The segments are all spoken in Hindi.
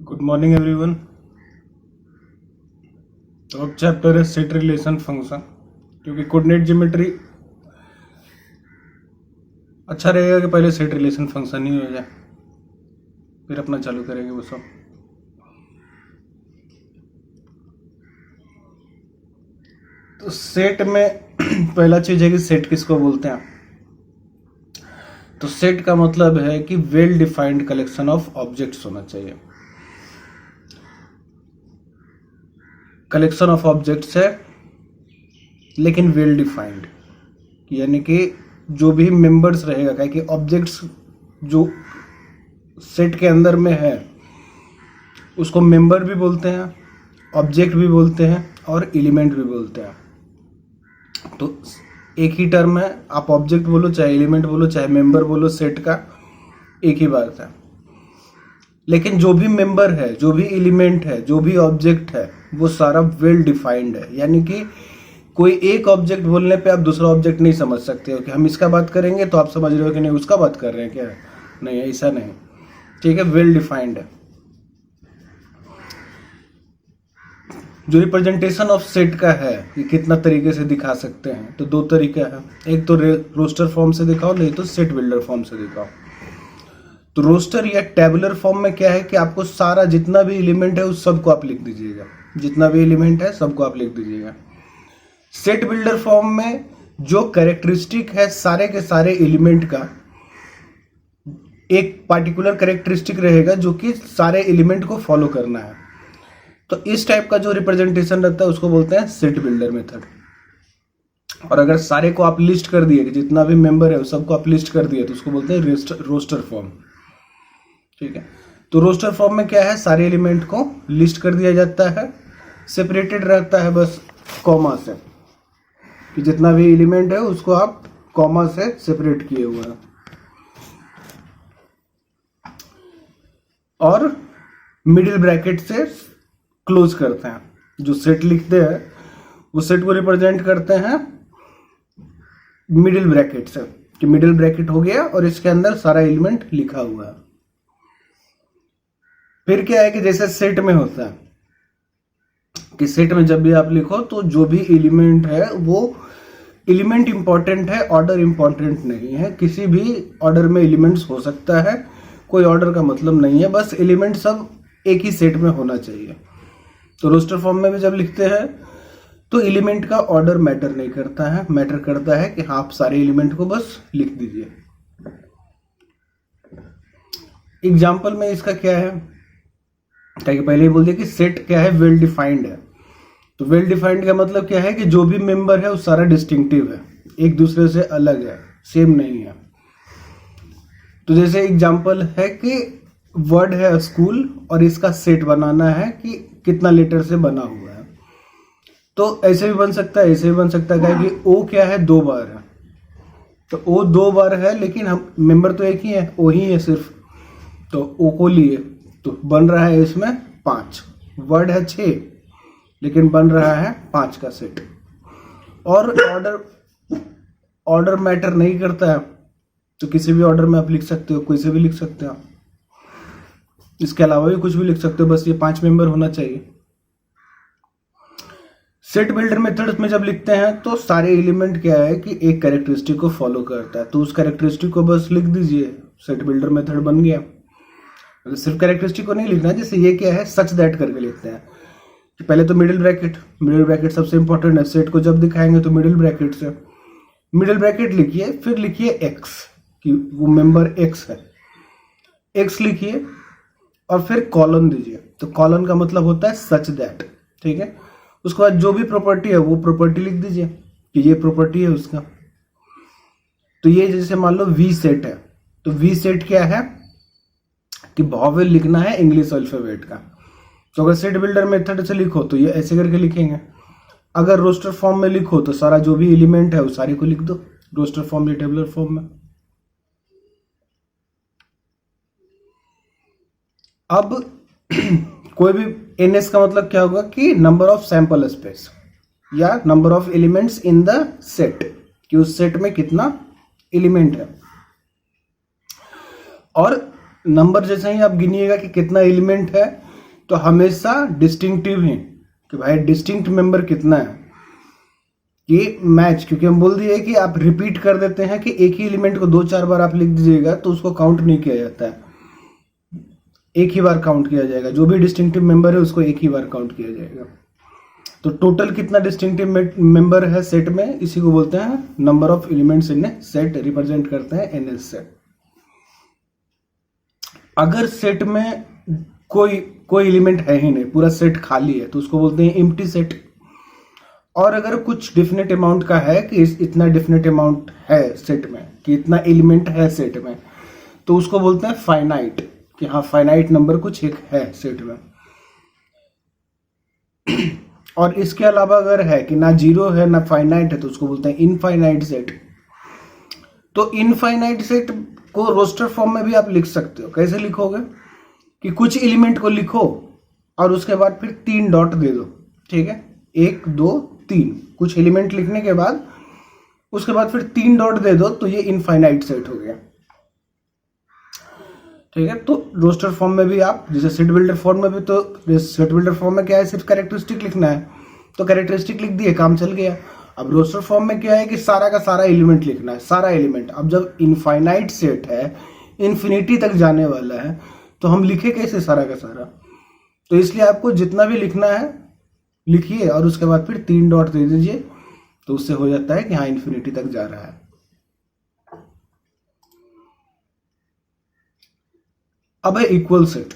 Good morning everyone. तो अब चैप्टर है सेट रिलेशन फंक्शन, क्योंकि कोऑर्डिनेट ज्योमेट्री अच्छा रहेगा कि पहले सेट रिलेशन फंक्शन ही हो जाए, फिर अपना चालू करेंगे वो सब। तो सेट में पहला चीज है कि सेट किसको बोलते हैं। तो सेट का मतलब है कि well defined collection of objects होना चाहिए। कलेक्शन ऑफ ऑब्जेक्ट्स है लेकिन वेल डिफाइंड, यानी कि जो भी मेंबर्स रहेगा, क्या कि ऑब्जेक्ट्स जो सेट के अंदर में है उसको मेंबर भी बोलते हैं, ऑब्जेक्ट भी बोलते हैं और एलिमेंट भी बोलते हैं। तो एक ही टर्म है, आप ऑब्जेक्ट बोलो चाहे एलिमेंट बोलो चाहे मेंबर बोलो, सेट का एक ही बात है। लेकिन जो भी मेंबर है, जो भी एलिमेंट है, जो भी ऑब्जेक्ट है, वो सारा वेल डिफाइंड है। यानी कि कोई एक ऑब्जेक्ट बोलने पे आप दूसरा ऑब्जेक्ट नहीं समझ सकते हो कि हम इसका बात करेंगे तो आप समझ रहे हो कि नहीं उसका बात कर रहे हैं क्या। नहीं, ऐसा नहीं, ठीक है, वेल डिफाइंड है। जो रिप्रेजेंटेशन ऑफ सेट का है ये कितना तरीके से दिखा सकते हैं, तो दो तरीका है। एक तो रोस्टर फॉर्म से दिखाओ, नहीं तो सेट बिल्डर फॉर्म से दिखाओ। तो रोस्टर या टेबुलर फॉर्म में क्या है कि आपको सारा जितना भी एलिमेंट है उस सबको आप लिख दीजिएगा, जितना भी एलिमेंट है सबको आप लिख दीजिएगा। सेट बिल्डर फॉर्म में जो कैरेक्टरिस्टिक है सारे के सारे एलिमेंट का एक पार्टिकुलर कैरेक्टरिस्टिक रहेगा जो कि सारे एलिमेंट को फॉलो करना है। तो इस टाइप का जो रिप्रेजेंटेशन रहता है उसको बोलते हैं सेट बिल्डर मेथड। और अगर सारे को आप लिस्ट कर दिए कि जितना भी मेंबर है उस सबको आप लिस्ट कर दिए तो उसको बोलते हैं रोस्टर फॉर्म, ठीक है। तो रोस्टर फॉर्म में क्या है, सारे एलिमेंट को लिस्ट कर दिया जाता है, सेपरेटेड रहता है बस कॉमा से, कि जितना भी एलिमेंट है उसको आप कॉमा से सेपरेट किए हुए हैं। और मिडिल ब्रैकेट से क्लोज करते हैं। जो सेट लिखते हैं वो सेट को रिप्रेजेंट करते हैं मिडिल ब्रैकेट से, कि मिडिल ब्रैकेट हो गया और इसके अंदर सारा एलिमेंट लिखा हुआ है। फिर क्या है कि जैसे सेट में होता है कि सेट में जब भी आप लिखो तो जो भी एलिमेंट है वो एलिमेंट इंपॉर्टेंट है, ऑर्डर इंपॉर्टेंट नहीं है। किसी भी ऑर्डर में एलिमेंट्स हो सकता है, कोई ऑर्डर का मतलब नहीं है, बस एलिमेंट सब एक ही सेट में होना चाहिए। तो रोस्टर फॉर्म में भी जब लिखते हैं तो एलिमेंट का ऑर्डर मैटर नहीं करता है, मैटर करता है कि हाँ आप सारे एलिमेंट को बस लिख दीजिए। एग्जाम्पल में इसका क्या है, क्या कि पहले ही बोल दिया कि सेट क्या है, वेल डिफाइंड है। तो वेल डिफाइंड का मतलब क्या है कि जो भी मेंबर है वो सारा डिस्टिंक्टिव है, एक दूसरे से अलग है, सेम नहीं है। तो जैसे एग्जाम्पल है कि वर्ड है स्कूल और इसका सेट बनाना है कि कितना लेटर से बना हुआ है। तो ऐसे भी बन सकता है, ऐसे भी बन सकता है कि ओ क्या है, 2 बार है। तो ओ 2 बार है लेकिन हम मेंबर तो एक ही है, ओ ही है सिर्फ। तो ओ को लिए तो बन रहा है इसमें 5, वर्ड है 6 लेकिन बन रहा है 5 का सेट। और ऑर्डर मैटर नहीं करता है, तो किसी भी ऑर्डर में आप लिख सकते हो, कोई से भी लिख सकते हो, इसके अलावा भी कुछ भी लिख सकते हो, बस ये 5 मेंबर होना चाहिए। सेट बिल्डर मेथड में जब लिखते हैं तो सारे एलिमेंट क्या है कि एक कैरेक्टरिस्टिक को फॉलो करता है, तो उस कैरेक्टरिस्टिक को बस लिख दीजिए, सेट बिल्डर मेथड बन गया। तो सिर्फ कैरेक्टरिस्टिक को नहीं लिखना है, जैसे ये क्या है सच दैट करके लिखते हैं कि पहले तो मिडिल ब्रैकेट सबसे इंपॉर्टेंट है। सेट को जब दिखाएंगे तो मिडिल ब्रैकेट लिखिए, फिर लिखिए एक्स कि वो मेंबर एक्स है, एक्स लिखिए और फिर कॉलन दीजिए। तो कॉलन का मतलब होता है सच दैट, ठीक है। उसके बाद जो भी प्रॉपर्टी है वो प्रॉपर्टी लिख दीजिए कि ये प्रॉपर्टी है उसका। तो ये जैसे मान लो वी सेट है, तो वी सेट क्या है कि वॉवेल लिखना है इंग्लिश अल्फाबेट का। तो अगर सेट बिल्डर मेथड से लिखो तो ये ऐसे करके लिखेंगे। अगर रोस्टर फॉर्म में लिखो तो सारा जो भी एलिमेंट है वो सारे को लिख दो, रोस्टर फॉर्म या टेबुलर फॉर्म में। अब कोई भी एनएस का मतलब क्या होगा कि नंबर ऑफ सैंपल स्पेस या number of elements in the set, कि उस सेट में कितना एलिमेंट है। और नंबर जैसे ही आप गिनिएगा कि कितना एलिमेंट है तो हमेशा डिस्टिंक्टिव ही कि भाई डिस्टिंक्ट मेंबर कितना है, ये मैच, क्योंकि हम बोल दिए कि आप रिपीट कर देते हैं कि एक ही एलिमेंट को 2-4 बार आप लिख दीजिएगा तो उसको काउंट नहीं किया जाता है, एक ही बार काउंट किया जाएगा। जो भी डिस्टिंक्टिव मेंबर है उसको एक ही बार काउंट किया जाएगा। तो टोटल कितना डिस्टिंक्टिव मेंबर है सेट में, इसी को बोलते हैं number of elements in a set, represent करते हैं एन एस सेट। अगर सेट में कोई एलिमेंट है ही नहीं, पूरा सेट खाली है, तो उसको बोलते हैं एम्प्टी सेट। और अगर कुछ डेफिनेट अमाउंट का है कि इतना डेफिनेट अमाउंट है सेट में, कि इतना एलिमेंट है सेट में, तो उसको बोलते हैं फाइनाइट, कि हाँ फाइनाइट नंबर कुछ एक है सेट में। और इसके अलावा अगर है कि ना जीरो है ना फाइनाइट है, तो उसको बोलते हैं इनफाइनाइट सेट। तो इनफाइनाइट सेट को रोस्टर फॉर्म में भी आप लिख सकते हो। कैसे लिखोगे कि कुछ एलिमेंट को लिखो और उसके बाद फिर 3 डॉट दे दो, ठीक है, 1 2 3, कुछ एलिमेंट लिखने के बाद उसके बाद फिर 3 डॉट दे दो, तो ये इनफाइनाइट सेट हो गया, ठीक है। तो रोस्टर फॉर्म में भी आप, जैसे सेट बिल्डर फॉर्म में भी, तो सेट बिल्डर फॉर्म में क्या है, सिर्फ कैरेक्टरिस्टिक लिखना है, तो कैरेक्टरिस्टिक लिख दिए, काम चल गया। अब रोस्टर फॉर्म में क्या है कि सारा का सारा एलिमेंट लिखना है, सारा एलिमेंट। अब जब इनफाइनाइट सेट है, इन्फिनिटी तक जाने वाला है, तो हम लिखे कैसे सारा का सारा? तो इसलिए आपको जितना भी लिखना है लिखिए और उसके बाद फिर 3 डॉट दे दीजिए, तो उससे हो जाता है कि हाँ इन्फिनिटी तक जा रहा है। अब है इक्वल सेट।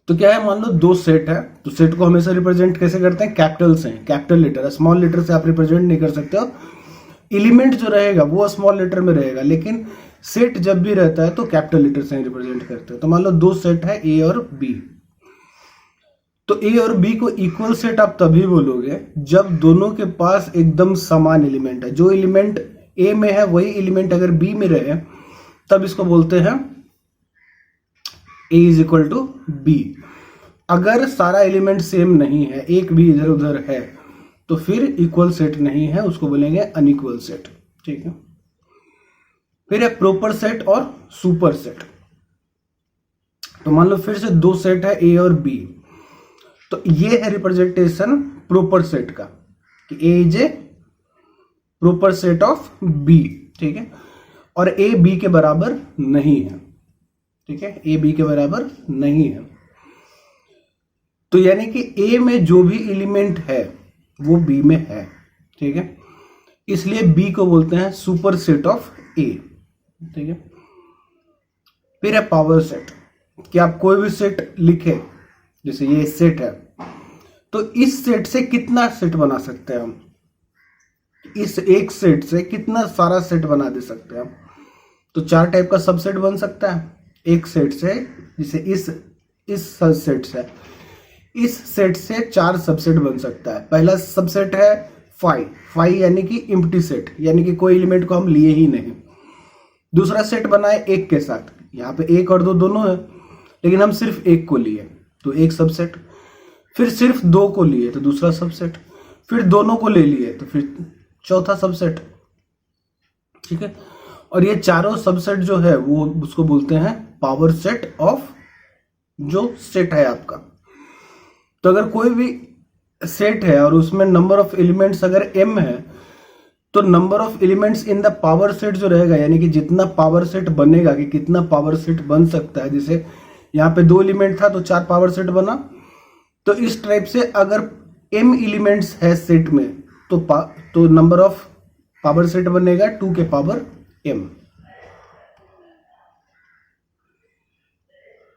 तो क्या है, मान लो 2 सेट है, तो सेट को हमेशा रिप्रेजेंट कैसे करते हैं, कैपिटल से, कैपिटल लेटर, स्मॉल लेटर से आप रिप्रेजेंट नहीं कर सकते हो। एलिमेंट जो रहेगा वो स्मॉल लेटर में रहेगा, लेकिन सेट जब भी रहता है तो कैपिटल लेटर से रिप्रेजेंट करते हो। तो मान लो 2 सेट है ए और बी, तो ए और बी को इक्वल सेट आप तभी बोलोगे जब दोनों के पास एकदम समान एलिमेंट है। जो एलिमेंट ए में है वही एलिमेंट अगर बी में रहे, तब इसको बोलते हैं ए इज इक्वल टू बी। अगर सारा एलिमेंट सेम नहीं है, एक भी इधर उधर है, तो फिर इक्वल सेट नहीं है, उसको बोलेंगे अनइक्वल सेट, ठीक है। फिर है प्रॉपर सेट और सुपर सेट। तो मान लो फिर से 2 सेट है ए और बी, तो ये है रिप्रेजेंटेशन प्रॉपर सेट का कि A is a proper set of B, ठीक है। और ए बी के बराबर नहीं है, ठीक है, ए बी के बराबर नहीं है। तो यानी कि ए में जो भी एलिमेंट है वो बी में है, ठीक है, इसलिए बी को बोलते हैं सुपर सेट ऑफ ए, ठीक है। फिर है पावर सेट, कि आप कोई भी सेट लिखे, जैसे ये सेट है, तो इस सेट से कितना सेट बना सकते हैं हम, इस एक सेट से कितना सारा सेट बना दे सकते हैं हम। तो 4 टाइप का सबसेट बन सकता है एक सेट से, जैसे इस सेट से, इस सेट से 4 सबसेट बन सकता है। पहला सबसेट है फाई यानी कि एम्प्टी सेट, यानी कि कोई एलिमेंट को हम लिए ही नहीं। दूसरा सेट बना है 1 के साथ, यहाँ पे 1 और 2 दोनों है, लेकिन हम सिर्फ 1 को लिए तो एक सबसेट। फिर सिर्फ 2 को लिए तो दूसरा सबसेट, फिर दोनों को ले लिए तो फिर चौथा सबसेट, ठीक है। और ये चारों सबसेट जो है वो उसको बोलते हैं पावर सेट ऑफ जो सेट है आपका। तो अगर कोई भी सेट है और उसमें नंबर ऑफ एलिमेंट्स अगर m है, तो number of elements in the power set जो रहेगा, यानी कि जितना पावर सेट बनेगा, कि कितना पावर सेट बन सकता है, जैसे यहाँ पे 2 एलिमेंट था तो 4 पावर सेट बना, तो इस टाइप से अगर m एलिमेंट्स है सेट में, तो नंबर ऑफ पावर सेट बनेगा 2 के पावर m।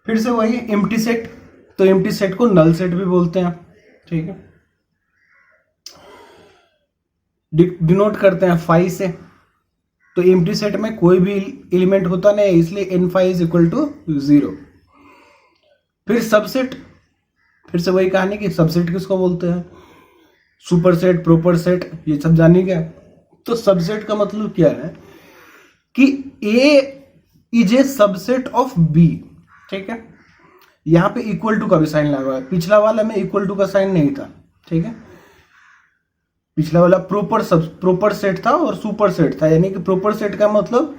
फिर से वही एम्प्टी सेट, तो एम्प्टी सेट को नल सेट भी बोलते हैं, ठीक है, डिनोट करते हैं फाई से। तो एम्प्टी सेट में कोई भी एलिमेंट होता नहीं है, इसलिए n phi is equal to 0। फिर सबसेट, फिर से वही कहानी कि सबसेट किसको बोलते हैं, सुपर सेट, प्रॉपर सेट, ये सब जानिए क्या। तो सबसेट का मतलब क्या है कि A is a subset of B, ठीक है। यहां पे इक्वल टू का भी साइन लगा हुआ है, पिछला वाला में इक्वल टू का साइन नहीं था, ठीक है। पिछला वाला प्रॉपर सेट था और सुपर सेट था, यानी कि प्रॉपर सेट का मतलब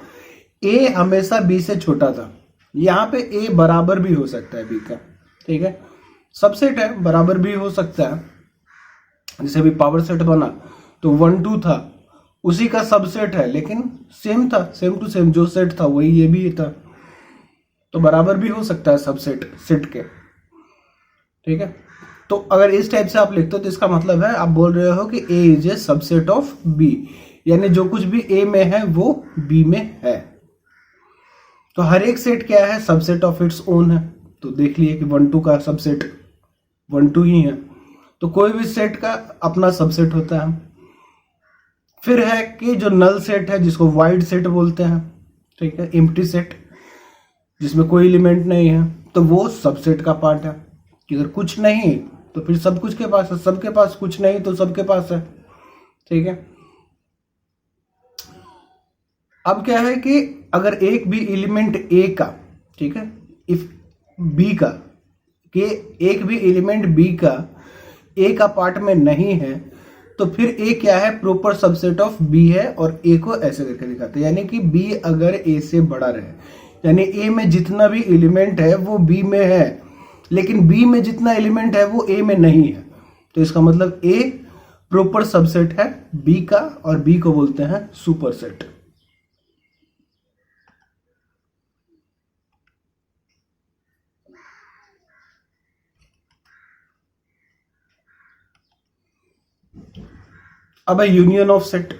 A हमेशा B से छोटा था। यहां पे A बराबर भी हो सकता है B का, ठीक है। सबसेट है, बराबर भी हो सकता है। जैसे अभी पावर सेट बना तो 1 2 था, उसी का सबसेट है, लेकिन सेम था, सेम टू सेम जो सेट था वही ये भी था, तो बराबर भी हो सकता है सबसेट सेट के, ठीक है। तो अगर इस टाइप से आप लिखते हो तो इसका मतलब है आप बोल रहे हो कि A is a subset of B, यानी जो कुछ भी ए में है वो बी में है। तो हर एक सेट क्या है, सबसेट ऑफ इट्स ओन है। तो देख लिए कि 1 2 का सबसेट 1 2 ही है, तो कोई भी सेट का अपना सबसेट होता है। फिर है कि जो नल सेट है जिसको वाइड सेट बोलते हैं, ठीक है, एम्प्टी सेट जिसमें कोई एलिमेंट नहीं है, तो वो सबसेट का पार्ट है। कि अगर कुछ नहीं तो फिर सब कुछ के पास है, सबके पास कुछ नहीं तो सबके पास है, ठीक है। अब क्या है कि अगर एक भी एलिमेंट ए का, ठीक है, इफ बी का, कि एक भी एलिमेंट बी का ए का पार्ट में नहीं है, तो फिर ए क्या है, प्रॉपर सबसेट ऑफ बी है, और ए को ऐसे करके दिखाते हैं, यानी कि बी अगर ए से बड़ा रहे, यानी ए में जितना भी एलिमेंट है वो बी में है, लेकिन बी में जितना एलिमेंट है वो ए में नहीं है, तो इसका मतलब ए प्रॉपर सबसेट है बी का, और बी को बोलते हैं सुपरसेट। अब है यूनियन ऑफ सेट,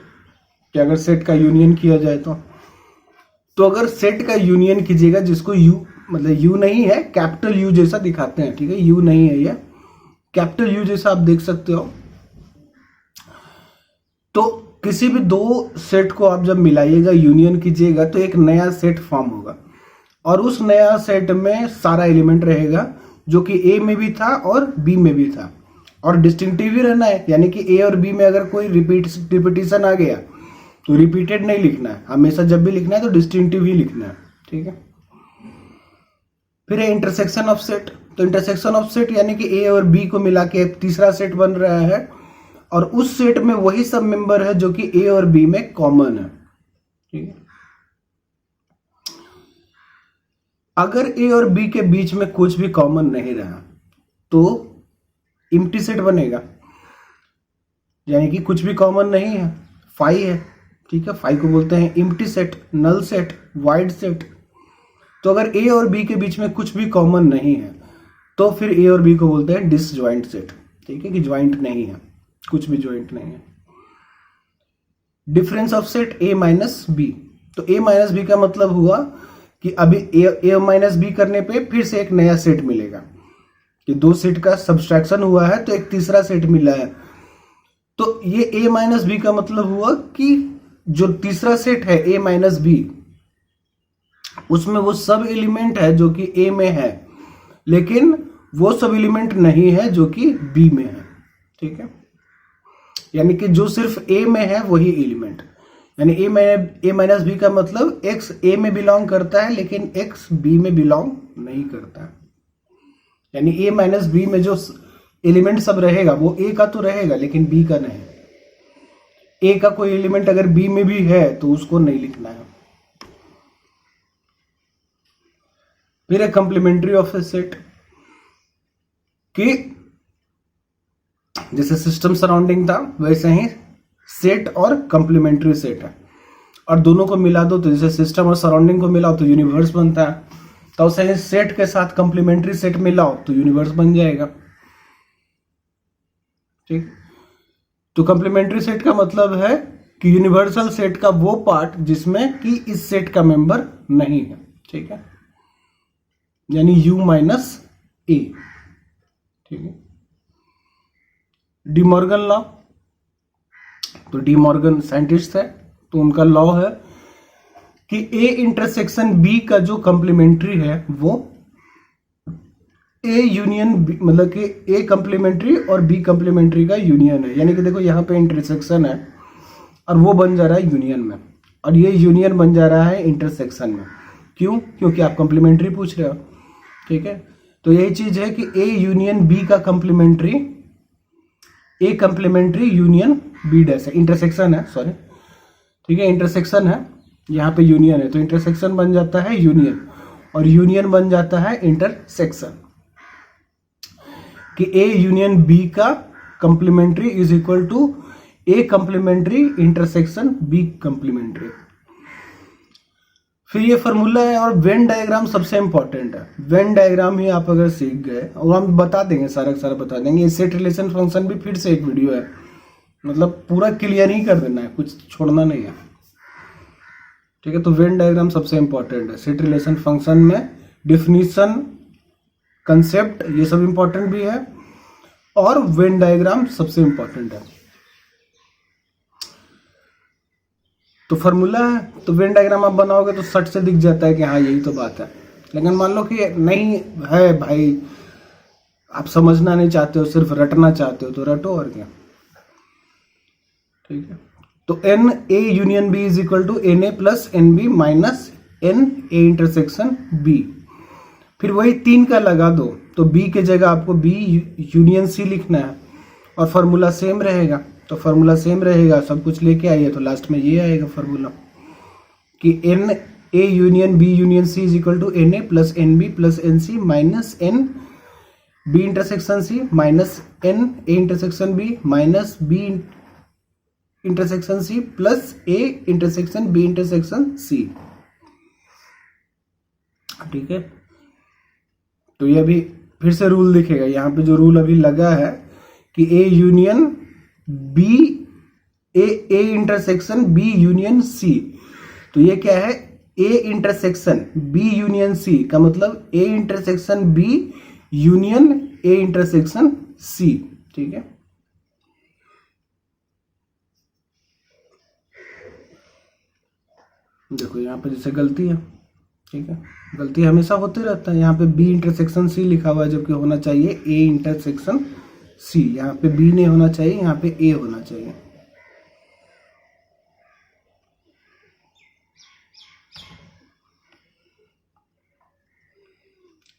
कि अगर सेट का यूनियन किया जाए तो अगर सेट का यूनियन कीजिएगा, जिसको यू मतलब यू नहीं है, कैपिटल यू जैसा दिखाते हैं, ठीक है, यू नहीं है ये, कैपिटल यू जैसा आप देख सकते हो। तो किसी भी दो सेट को आप जब मिलाइएगा, यूनियन कीजिएगा, तो एक नया सेट फॉर्म होगा, और उस नया सेट में सारा एलिमेंट रहेगा जो कि ए में भी था और बी में भी था, और डिस्टिंक्टिव ही रहना है, यानी कि ए और बी में अगर कोई रिपीटिशन आ गया तो रिपीटेड नहीं लिखना है, हमेशा जब भी लिखना है तो डिस्टिंक्टिव ही लिखना है, ठीक है। फिर है इंटरसेक्शन ऑफ सेट, तो इंटरसेक्शन ऑफ सेट यानी कि ए और बी को मिला के तीसरा सेट बन रहा है, और उस सेट में वही सब मेंबर है जो कि ए और बी में कॉमन है, ठीक है। अगर ए और बी के बीच में कुछ भी कॉमन नहीं रहा तो एम्प्टी सेट बनेगा, यानी कि कुछ भी कॉमन नहीं है, फाई है, ठीक है, फाई को बोलते हैं empty set, null set, void set. तो अगर ए और बी के बीच में कुछ भी कॉमन नहीं है तो फिर ए और बी को बोलते हैं डिसजॉइंट सेट, ठीक है, कि ज्वाइंट नहीं है, कुछ भी ज्वाइंट नहीं है। Difference of set A minus B, तो ए माइनस बी का मतलब हुआ कि अभी ए माइनस बी करने पे फिर से एक नया सेट मिलेगा, कि दो सेट का सब्सट्रैक्शन हुआ है तो एक तीसरा सेट मिला है। तो ये ए माइनस बी का मतलब हुआ कि जो तीसरा सेट है ए माइनस बी, उसमें वो सब एलिमेंट है जो कि ए में है, लेकिन वो सब एलिमेंट नहीं है जो कि बी में है, ठीक है। यानी कि जो सिर्फ ए में है वही एलिमेंट, यानी ए माइनस बी का मतलब एक्स ए में बिलोंग करता है लेकिन एक्स बी में बिलोंग नहीं करता है। यानी ए माइनस बी में जो एलिमेंट सब रहेगा वो ए का तो रहेगा लेकिन बी का नहीं। ए का कोई एलिमेंट अगर बी में भी है तो उसको नहीं लिखना है। फिर है कंप्लीमेंट्री ऑफ ए सेट, कि जैसे सिस्टम सराउंडिंग था वैसे ही सेट और कंप्लीमेंट्री सेट है, और दोनों को मिला दो तो जैसे सिस्टम और सराउंडिंग को मिलाओ तो यूनिवर्स बनता है, तो उसे सेट के साथ कंप्लीमेंट्री सेट मिलाओ तो यूनिवर्स बन जाएगा, ठीक। तो कंप्लीमेंट्री सेट का मतलब है कि यूनिवर्सल सेट का वो पार्ट जिसमें कि इस सेट का मेंबर नहीं है, ठीक है, यानी यू माइनस ए, ठीक है। डी मॉर्गन लॉ, तो डी मॉर्गन साइंटिस्ट है तो उनका लॉ है कि ए इंटरसेक्शन बी का जो कंप्लीमेंट्री है वो ए यूनियन बी, मतलब कि ए कंप्लीमेंट्री और बी कंप्लीमेंट्री का यूनियन है। यानी कि देखो यहाँ पे इंटरसेक्शन है और वो बन जा रहा है यूनियन में, और ये यूनियन बन जा रहा है इंटरसेक्शन में। क्यों? क्योंकि आप कंप्लीमेंट्री पूछ रहे हो, ठीक है। तो यही चीज है कि ए यूनियन बी का कंप्लीमेंट्री, ए कंप्लीमेंट्री यूनियन बी डैश है, इंटरसेक्शन है, सॉरी, ठीक है, इंटरसेक्शन है, यहाँ पे यूनियन है, तो इंटरसेक्शन बन जाता है यूनियन, और यूनियन बन जाता है इंटरसेक्शन, कि ए यूनियन बी का complementary is equal to A complementary intersection B complementary. फिर ये फॉर्मूला है। और वेन डायग्राम सबसे इंपॉर्टेंट है। वेन डायग्राम ही आप अगर सीख गए, और हम बता देंगे सारा का सारा बता देंगे। ये सेट रिलेशन फंक्शन भी फिर से एक वीडियो है, मतलब पूरा क्लियर ही कर देना है, कुछ छोड़ना नहीं है, ठीक है। तो वेन डायग्राम सबसे इंपॉर्टेंट है। सेट रिलेशन फंक्शन में डिफिनीशन, कंसेप्ट, ये सब इंपॉर्टेंट भी है, और वेन डायग्राम सबसे इंपॉर्टेंट है। तो फॉर्मूला है, तो वेन डायग्राम आप बनाओगे तो सट से दिख जाता है कि हाँ यही तो बात है। लेकिन मान लो कि नहीं है भाई, आप समझना नहीं चाहते हो, सिर्फ रटना चाहते हो, तो रटो और क्या, ठीक है। तो n A union B is equal to n A plus n B minus n A intersection B. फिर वही 3 का लगा दो, तो बी के जगह आपको बी यूनियन सी लिखना है, और फॉर्मूला सेम रहेगा। तो फॉर्मूला सेम रहेगा, सब कुछ लेके आइए, तो लास्ट में ये आएगा फॉर्मूला कि n A union B union C is equal to n A plus n B plus n C minus n B intersection C minus n A intersection B minus B intersection C plus A intersection B intersection C, ठीक है। तो ये अभी फिर से रूल दिखेगा यहाँ पे, जो रूल अभी लगा है कि A union B A intersection B union C. तो ये क्या है, A intersection B union C का मतलब A intersection B union A intersection C, ठीक है। देखो यहाँ पे जैसे गलती है, ठीक है, गलती हमेशा होती रहता है। यहाँ पे बी इंटरसेक्शन सी लिखा हुआ है, जबकि होना चाहिए ए इंटरसेक्शन सी। यहाँ पे बी नहीं होना चाहिए, यहाँ पे ए होना चाहिए।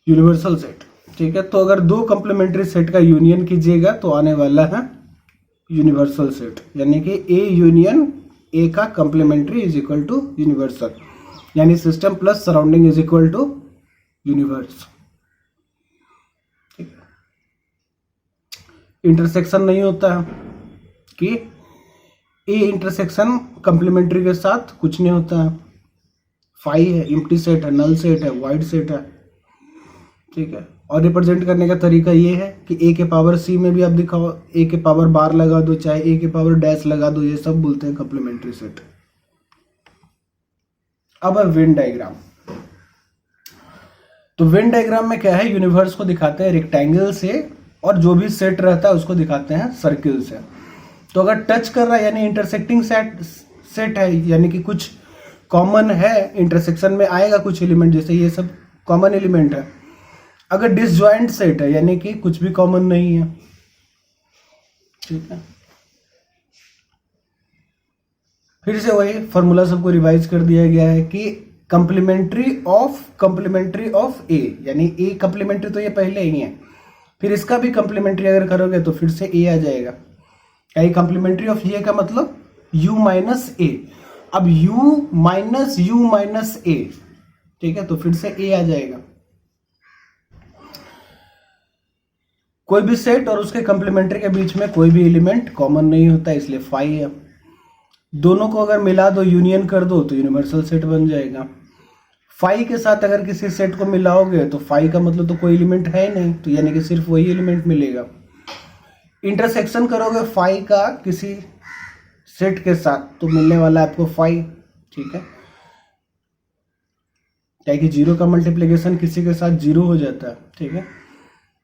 यूनिवर्सल सेट, ठीक है। तो अगर 2 कंप्लीमेंट्री सेट का यूनियन कीजिएगा तो आने वाला है यूनिवर्सल सेट, यानी कि ए यूनियन ए का complementary is equal to universal, यानी system plus surrounding is equal to universe. Intersection नहीं होता है कि ए इंटरसेक्शन कंप्लीमेंट्री के साथ कुछ नहीं होता है। फाई है, एम्प्टी सेट है, नल सेट है, वाइड सेट है, ठीक है। और रिप्रेजेंट करने का तरीका ये है कि ए के पावर सी में भी आप दिखाओ, ए के पावर बार लगा दो, चाहे ए के पावर डैश लगा दो, ये सब बोलते हैं कंप्लीमेंट्री सेट। अब है वेन डायग्राम। तो वेन डायग्राम में क्या है, यूनिवर्स को दिखाते हैं रेक्टेंगल से, और जो भी सेट रहता है उसको दिखाते हैं सर्किल से। तो अगर टच कर रहा है यानी इंटरसेक्टिंग सेट है, यानी कि कुछ कॉमन है, इंटरसेक्शन में आएगा कुछ एलिमेंट, जैसे ये सब कॉमन एलिमेंट है। अगर डिसजॉइंट सेट है यानी कि कुछ भी कॉमन नहीं है, ठीक है। फिर से वही फॉर्मूला सबको रिवाइज कर दिया गया है कि कंप्लीमेंट्री ऑफ ए, यानी ए कंप्लीमेंट्री तो ये पहले ही है, फिर इसका भी कंप्लीमेंट्री अगर करोगे तो फिर से ए आ जाएगा। क्या कंप्लीमेंट्री ऑफ ये का मतलब u माइनस ए। अब u माइनस ए, ठीक है, तो फिर से ए आ जाएगा। कोई भी सेट और उसके कंप्लीमेंट्री के बीच में कोई भी एलिमेंट कॉमन नहीं होता, इसलिए फाई है। दोनों को अगर मिला दो, यूनियन कर दो, तो यूनिवर्सल सेट बन जाएगा। फाई के साथ अगर किसी सेट को मिलाओगे तो फाई का मतलब तो कोई एलिमेंट है नहीं, तो यानी कि सिर्फ वही एलिमेंट मिलेगा। इंटरसेक्शन करोगे फाई का किसी सेट के साथ तो मिलने वाला है आपको फाई, ठीक है। क्या कि 0 का मल्टीप्लिकेशन किसी के साथ 0 हो जाता है, ठीक है।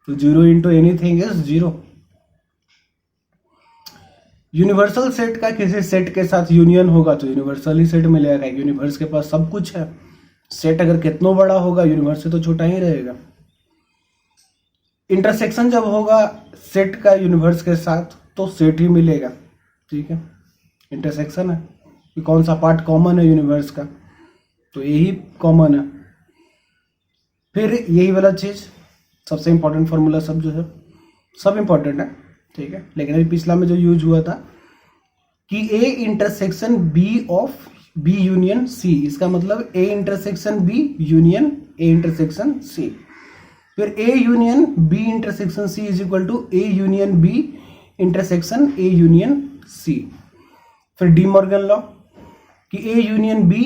तो 0 into anything is 0। Universal set का किसी सेट के साथ यूनियन होगा तो यूनिवर्सल ही सेट मिलेगा। यूनिवर्स के पास सब कुछ है, सेट अगर कितना बड़ा होगा यूनिवर्स से तो छोटा ही रहेगा। इंटरसेक्शन जब होगा सेट का यूनिवर्स के साथ तो सेट ही मिलेगा, ठीक है। इंटरसेक्शन है कि कौन सा पार्ट कॉमन है यूनिवर्स का, तो यही कॉमन है। फिर यही वाला चीज सबसे इंपॉर्टेंट फॉर्मूला, सब जो है सब इंपॉर्टेंट है, ठीक है। लेकिन अभी पिछला में जो यूज हुआ था कि A intersection B of B union C, इसका मतलब A intersection B union A intersection C, फिर A union B intersection C is equal to A union B intersection A union C. फिर डी मॉर्गन लॉ कि ए यूनियन बी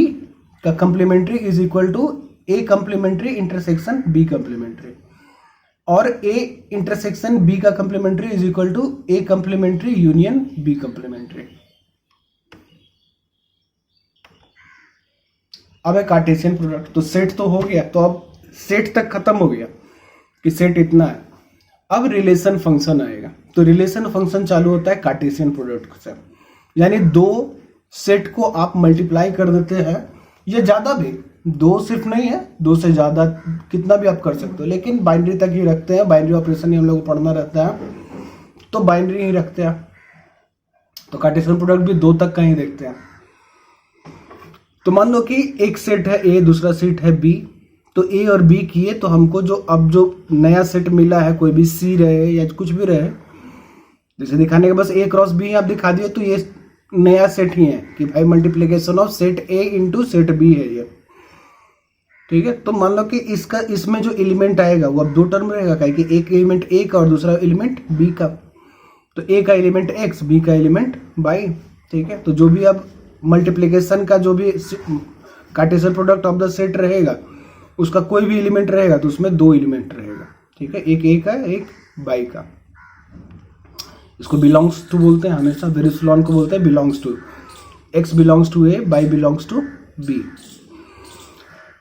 का complementary is equal to A complementary intersection B complementary, और ए इंटरसेक्शन बी का complementary is equal to A complementary union B complementary. अब है कार्टेशियन प्रोडक्ट। तो सेट तो हो गया, तो अब सेट तक खत्म हो गया कि सेट इतना है। अब रिलेशन फंक्शन आएगा। तो रिलेशन फंक्शन चालू होता है कार्टेशियन प्रोडक्ट से, यानी दो सेट को आप मल्टीप्लाई कर देते हैं, या ज्यादा भी, दो सिर्फ नहीं है, दो से ज्यादा कितना भी आप कर सकते हो, लेकिन बाइनरी तक ही रखते हैं। बाइनरी ऑपरेशन ही हम लोग को पढ़ना रहता है, तो बाइनरी ही रखते हैं। तो कार्टेशियन प्रोडक्ट भी दो तक का ही देखते हैं। तो मान लो कि एक सेट है ए, दूसरा सेट है बी। तो ए और बी किए तो हमको जो अब जो नया सेट मिला है, कोई भी सी रहे या कुछ भी रहे, जैसे दिखाने के बस ए क्रॉस बी आप दिखा दिए, तो ये नया सेट ही है कि भाई multiplication of set A into set B है ये। ठीक है, तो मान लो कि इसका इसमें जो एलिमेंट आएगा वो अब दो टर्म रहेगा, कि एक एलिमेंट ए का और दूसरा एलिमेंट बी का। तो ए का एलिमेंट एक्स, बी का एलिमेंट वाई। ठीक है, तो जो भी अब मल्टीप्लिकेशन का जो भी Cartesian product of the set रहेगा, उसका कोई भी एलिमेंट रहेगा तो उसमें दो एलिमेंट रहेगा। ठीक है, एक ए का, एक बाई का। इसको बिलोंग्स टू बोलते हैं हमेशा, वेरिसलॉन को बोलते हैं belongs to. X belongs to A, Y belongs to B.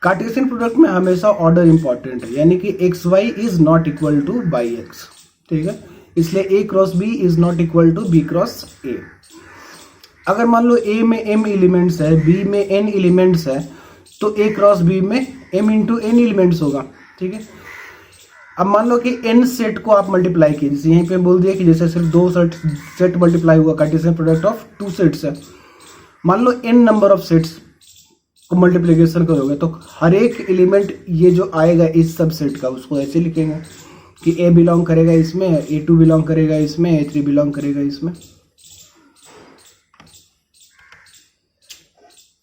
Cartesian product में हमेशा ऑर्डर इंपॉर्टेंट है, यानी कि x Y is not equal to Y X. ठीक है, इसलिए A cross B is not equal to B cross A. अगर मान लो ए में m एलिमेंट्स है, बी में n एलिमेंट्स है, तो a क्रॉस बी में m इंटू n एलिमेंट्स होगा। ठीक है, अब मान लो कि n सेट को आप मल्टीप्लाई कीजिए, जैसे यहीं पे बोल दिया कि जैसे सिर्फ दो सेट मल्टीप्लाई हुआ, Cartesian product of two sets है। मान लो n नंबर ऑफ सेट्स को मल्टीप्लीकेशन करोगे, तो हर एक एलिमेंट ये जो आएगा इस सब सेट का, उसको ऐसे लिखेंगे कि a बिलोंग करेगा इसमें, a2 बिलोंग करेगा इसमें, a3 बिलोंग करेगा इसमें।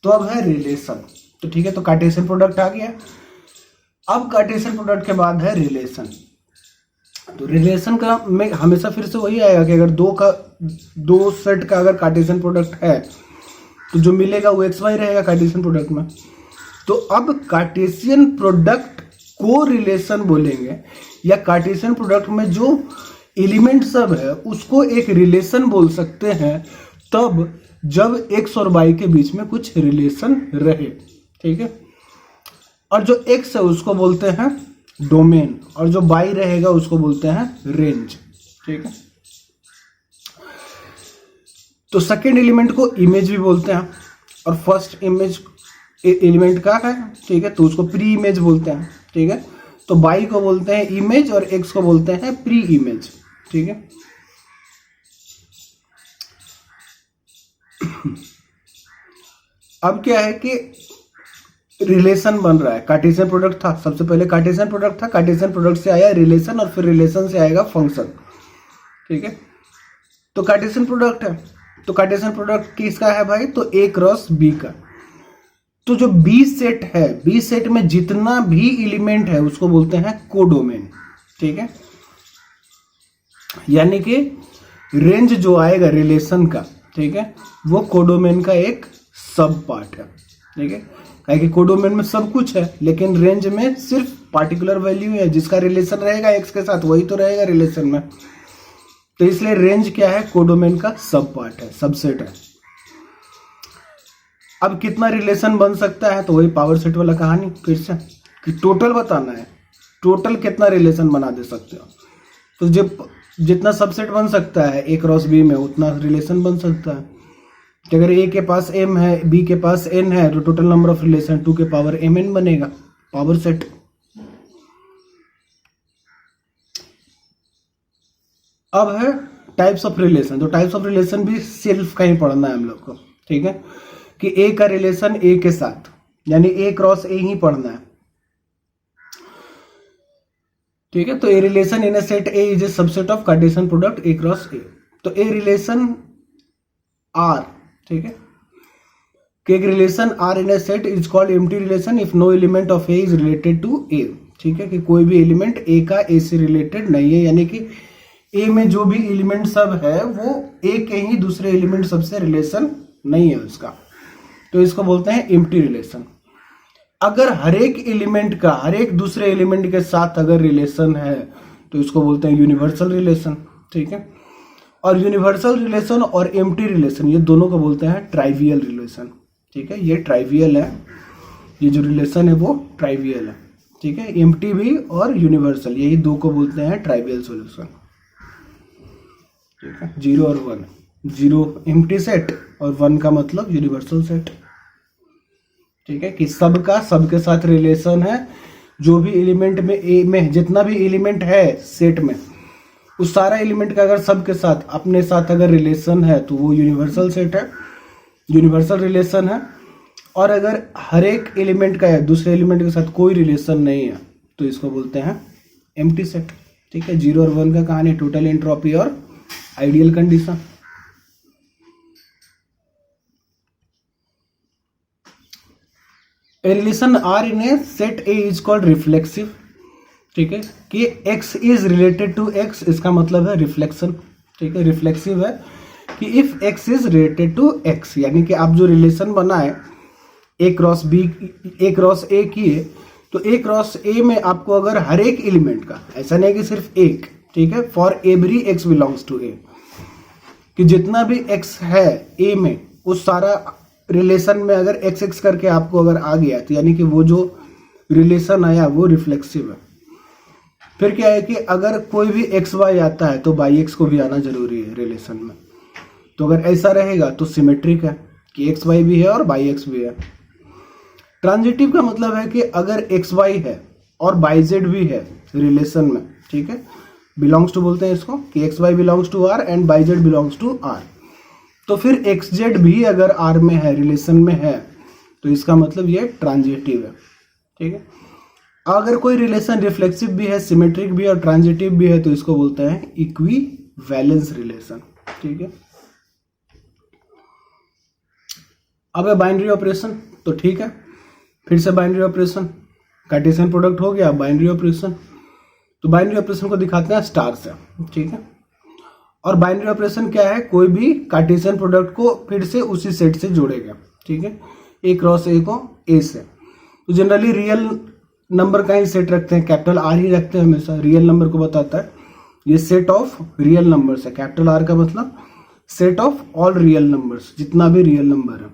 तो अब है रिलेशन। तो ठीक है, तो कार्टेशियन प्रोडक्ट आ गया। अब कार्टेशियन प्रोडक्ट के बाद है रिलेशन। तो रिलेशन का में हमेशा फिर से वही आएगा कि अगर दो सेट का अगर कार्टेशियन प्रोडक्ट है, तो जो मिलेगा वो एक्स वाई रहेगा कार्टेशियन प्रोडक्ट में। तो अब कार्टेशियन प्रोडक्ट को रिलेशन बोलेंगे, या कार्टेशियन प्रोडक्ट में जो एलिमेंट सब है उसको एक रिलेशन बोल सकते हैं, तब जब एक्स और वाई के बीच में कुछ रिलेशन रहे। ठीक है, और जो एक्स है उसको बोलते हैं डोमेन, और जो वाई रहेगा उसको बोलते हैं रेंज। ठीक है, तो सेकेंड एलिमेंट को इमेज भी बोलते हैं, और फर्स्ट इमेज एलिमेंट का है, ठीक है, तो उसको प्री इमेज बोलते हैं। ठीक है, तो वाई को बोलते हैं इमेज और एक्स को बोलते हैं प्री इमेज। ठीक है, अब क्या है कि रिलेशन बन रहा है। कार्टेशियन प्रोडक्ट था, सबसे पहले कार्टेशियन प्रोडक्ट था, कार्टेशियन प्रोडक्ट से आया रिलेशन, और फिर रिलेशन से आएगा फंक्शन। ठीक है, तो कार्टेशियन प्रोडक्ट है, तो कार्टेशियन प्रोडक्ट किसका है भाई? तो ए क्रॉस बी का। तो जो बी सेट है, बी सेट में जितना भी एलिमेंट है उसको बोलते हैं कोडोमेन। ठीक है, यानी कि रेंज जो आएगा रिलेशन का, ठीक है, वो कोडोमेन का एक सब पार्ट है। ठीक है, काहे कि कोडोमेन में सब कुछ है, लेकिन रेंज में सिर्फ पार्टिकुलर वैल्यू है, जिसका रिलेशन रहेगा एक्स के साथ वही तो रहेगा रिलेशन में। तो इसलिए रेंज क्या है? कोडोमेन का सब पार्ट है, सबसेट है। अब कितना रिलेशन बन सकता है? तो वही पावर सेट वाला कहानी फिर से, कि टोटल बताना है, टोटल कितना रिलेशन बना दे सकते हो। तो जब जितना सबसेट बन सकता है ए क्रॉस बी में, उतना रिलेशन बन सकता है। कि अगर ए के पास m है, बी के पास n है, तो टोटल नंबर ऑफ रिलेशन 2 के पावर mn बनेगा, पावर सेट। अब है टाइप्स ऑफ रिलेशन। तो टाइप्स ऑफ रिलेशन भी सेल्फ का ही पढ़ना है हम लोग को। ठीक है, कि ए का रिलेशन ए के साथ, यानी ए क्रॉस ए ही पढ़ना है। ठीक है, तो a relation in a set A is a subset of Cartesian product A cross A. तो ए रिलेशन आर, ठीक है, कि एक relation R in a set is called empty relation if no element of A is related to A. ठीक है, कि कोई भी एलिमेंट ए का ए से रिलेटेड नहीं है, यानी कि ए में जो भी एलिमेंट सब है वो ए के ही दूसरे एलिमेंट सब से रिलेशन नहीं है उसका, तो इसको बोलते हैं एम्प्टी रिलेशन। अगर हर एक एलिमेंट का हर एक दूसरे एलिमेंट के साथ अगर रिलेशन है तो इसको बोलते हैं यूनिवर्सल रिलेशन, ठीक है। और यूनिवर्सल रिलेशन और एम्प्टी रिलेशन ये दोनों को बोलते हैं ट्राइवियल रिलेशन, ठीक है। ये ट्राइवियल है, ये जो रिलेशन है वो ट्राइवियल है, ठीक है। एम्प्टी भी और यूनिवर्सल यही दो को बोलते हैं ट्राइवियल सॉल्यूशन, ठीक है। 0 और 1, 0 एम्प्टी सेट और 1 का मतलब यूनिवर्सल सेट, ठीक है, कि सबका सबके साथ रिलेशन है। जो भी एलिमेंट में ए में जितना भी एलिमेंट है सेट में, उस सारा एलिमेंट का अगर सबके साथ अपने साथ अगर रिलेशन है तो वो यूनिवर्सल सेट है, यूनिवर्सल रिलेशन है। और अगर हर एक एलिमेंट का है दूसरे एलिमेंट के साथ कोई रिलेशन नहीं है तो इसको बोलते हैं एम्प्टी सेट, ठीक है। 0 और 1 का कहानी टोटल एंट्रोपी और ideal condition. A relation R in a set A is called reflexive, ठीक है, कि X is related to X, इसका मतलब है रिफ्लेक्शन, ठीक है। रिफ्लेक्सिव है कि if X is related to X, यानी कि आप जो रिलेशन बनाए A cross B, A cross A किए, तो A क्रॉस A में आपको अगर हर एक एलिमेंट का, ऐसा नहीं कि सिर्फ एक, ठीक है, for every X belongs to A, कि जितना भी X है A में उस सारा रिलेशन में अगर एक्स एक्स करके आपको अगर आ गया तो यानी कि वो जो रिलेशन आया वो रिफ्लेक्सिव है। फिर क्या है कि अगर कोई भी एक्स वाई आता है तो बाई एक्स को भी आना जरूरी है रिलेशन में, तो अगर ऐसा रहेगा तो सिमेट्रिक है कि एक्स वाई भी है और बाई एक्स भी है। ट्रांजिटिव का मतलब है कि अगर एक्स वाई है और बाई जेड भी है रिलेशन में, ठीक है, बिलोंग्स टू बोलते हैं इसको, कि x y belongs to R and y z belongs to R, तो फिर एक्स जेड भी अगर आर में है रिलेशन में है तो इसका मतलब ये ट्रांजिटिव है, ठीक है। अगर कोई रिलेशन रिफ्लेक्सिव भी है, सिमेट्रिक भी है और ट्रांजिटिव भी है तो इसको बोलते हैं इक्विवेलेंस रिलेशन, ठीक है। अब है बाइनरी ऑपरेशन, तो ठीक है, फिर से बाइनरी ऑपरेशन, कार्टेशियन प्रोडक्ट हो गया, बाइनरी ऑपरेशन। तो बाइनरी ऑपरेशन को दिखाते हैं स्टार से, ठीक है। और बाइनरी ऑपरेशन क्या है, कोई भी कार्टेशियन प्रोडक्ट को फिर से उसी सेट से जोड़ेगा, ठीक है, ए क्रॉस ए को ए से। तो जनरली रियल नंबर का ही सेट रखते हैं, कैपिटल आर ही रखते हैं हमेशा, रियल नंबर को बताता है। ये सेट ऑफ रियल नंबर्स है, कैपिटल आर का मतलब set of all real numbers, जितना भी रियल नंबर है,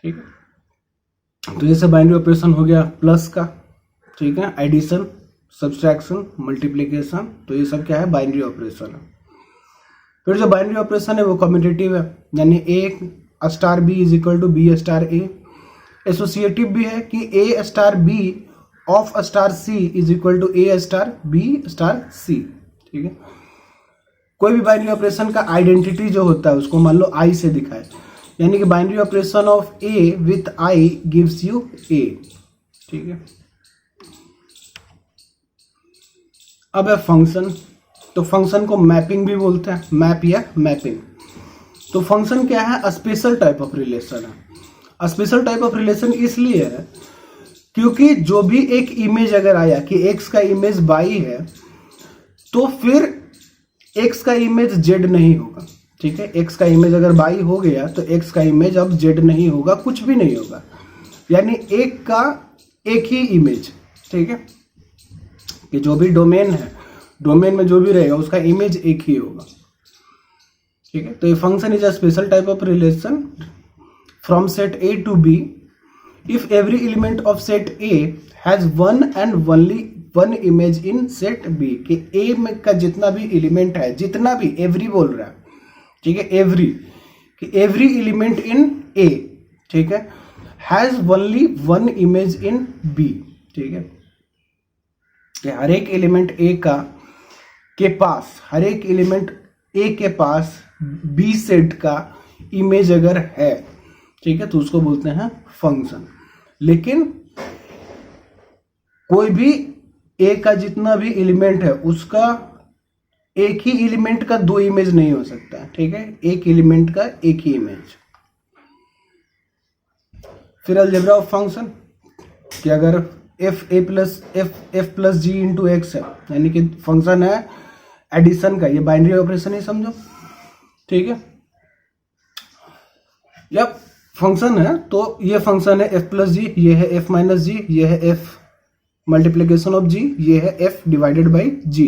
ठीक है। तो जैसे बाइनरी ऑपरेशन हो गया प्लस का, ठीक है, एडिशन, सब्सट्रैक्शन, मल्टीप्लिकेशन, तो ये सब क्या है, बाइनरी ऑपरेशन है। फिर जो बाइनरी ऑपरेशन है वो कम्यूटेटिव है, यानी A star B is equal to B star A. Associative भी है कि A star B of star C is equal to A star B star C, ठीक है। कोई भी बाइनरी ऑपरेशन का आइडेंटिटी जो होता है उसको मान लो आई से दिखाए, यानी कि binary operation of a with I gives you a, ठीक है। अब है फंक्शन, तो फंक्शन को मैपिंग भी बोलते हैं, मैप या मैपिंग। तो फंक्शन क्या है, स्पेशल टाइप ऑफ रिलेशन है। स्पेशल टाइप ऑफ रिलेशन इसलिए है क्योंकि जो भी एक इमेज अगर आया कि एक्स का इमेज बाई है तो फिर एक्स का इमेज जेड नहीं होगा, ठीक है। एक्स का इमेज अगर बाई हो गया तो एक्स का इमेज अब जेड नहीं होगा, कुछ भी नहीं होगा, यानी एक का एक ही इमेज, ठीक है, कि जो भी डोमेन है, डोमेन में जो भी रहेगा उसका इमेज एक ही होगा, ठीक है। तो ये function is a special type of relation from set A to B if every element of set A has one and only one image in set B, कि ए में का जितना भी एलिमेंट है, जितना भी, एवरी बोल रहा है, ठीक है, एवरी, कि एवरी एलिमेंट इन ए, ठीक है, has only one image in B, ठीक है, कि हर एक एलिमेंट ए का के पास, हर एक एलिमेंट ए के पास बी सेट का इमेज अगर है, ठीक है, तो उसको बोलते हैं फंक्शन। लेकिन कोई भी ए का जितना भी एलिमेंट है उसका एक ही एलिमेंट का दो इमेज नहीं हो सकता, ठीक है, एक एलिमेंट का एक ही इमेज। फिर अलजेब्रा ऑफ फंक्शन, कि अगर f a plus f plus g into x है, यानी कि फंक्शन है एडिशन का, ये बाइनरी ऑपरेशन ही समझो, ठीक है। जब फंक्शन है तो ये फंक्शन है एफ प्लस जी, ये है एफ माइनस जी, ये है एफ मल्टीप्लीकेशन ऑफ जी, ये है एफ डिवाइडेड बाई जी।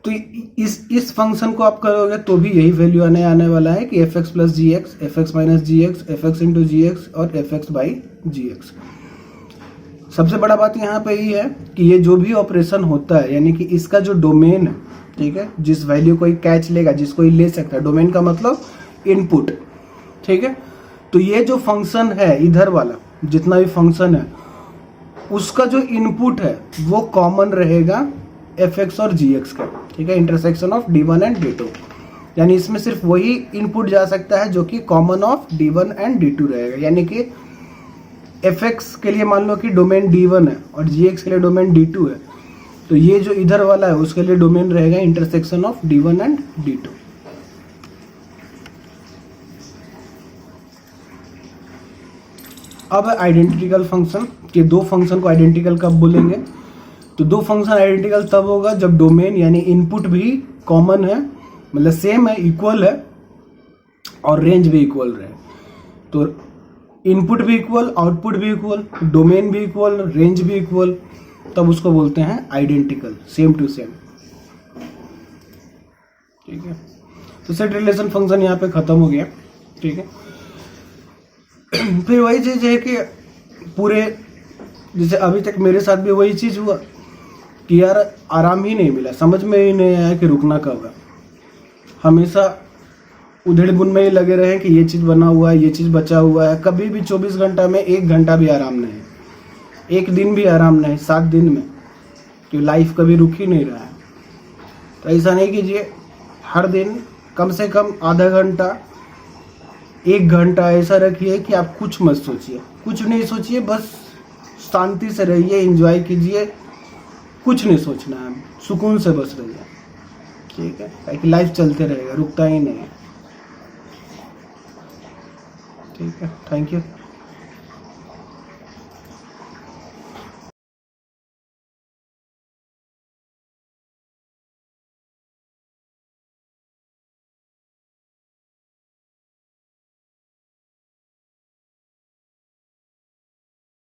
तो इस फंक्शन को आप करोगे तो भी यही वैल्यू आने वाला है कि f x plus g x, f x minus g x, f x into g x और f x by g x. सबसे बड़ा बात यहाँ पे ये है कि ये जो भी ऑपरेशन होता है, यानी कि इसका जो डोमेन है, ठीक है, जिस वैल्यू को कैच लेगा, जिसको ले सकता है, डोमेन का मतलब इनपुट, ठीक है। तो ये जो फंक्शन है इधर वाला, जितना भी फंक्शन है, उसका जो इनपुट है वो कॉमन रहेगा एफ एक्स और जी एक्स का, ठीक है, intersection of D1 and D2, यानी इसमें सिर्फ वही इनपुट जा सकता है जो कि common of D1 and D2 रहेगा। यानी कि एफ एक्स के लिए मान लो कि डोमेन D1 है और जी एक्स के लिए डोमेन D2 है, तो ये जो इधर वाला है उसके लिए डोमेन रहेगा intersection of D1 and D2। अब आइडेंटिकल फंक्शन के दो फंक्शन को आइडेंटिकल कब बोलेंगे? तो दो फंक्शन आइडेंटिकल तब होगा जब डोमेन यानी इनपुट भी कॉमन है, मतलब सेम है, इक्वल है, और रेंज भी इक्वल रहे। तो इनपुट भी इक्वल, आउटपुट भी इक्वल, डोमेन भी इक्वल, रेंज भी इक्वल, तब उसको बोलते हैं आइडेंटिकल, सेम टू सेम, ठीक है। तो सेट रिलेशन फंक्शन यहाँ पे खत्म हो गया, ठीक है। फिर वही चीज है कि पूरे, जैसे अभी तक मेरे साथ भी वही चीज हुआ कि यार आराम ही नहीं मिला, समझ में ही नहीं आया कि रुकना कब है। हमेशा उधेड़ बुन में ही लगे रहे कि ये चीज़ बना हुआ है, ये चीज़ बचा हुआ है। कभी भी 24 घंटा में 1 घंटा भी आराम नहीं, एक दिन भी आराम नहीं, 7 दिन में, तो लाइफ कभी रुक ही नहीं रहा है। तो ऐसा नहीं कीजिए, हर दिन कम से कम आधा घंटा, 1 घंटा ऐसा रखिए कि आप कुछ मत सोचिए, कुछ नहीं सोचिए, बस शांति से रहिए, एंजॉय कीजिए, कुछ नहीं सोचना है, सुकून से बस रहिए, ठीक है, ताकि लाइफ चलते रहेगा, रुकता ही नहीं है, ठीक है। Thank you.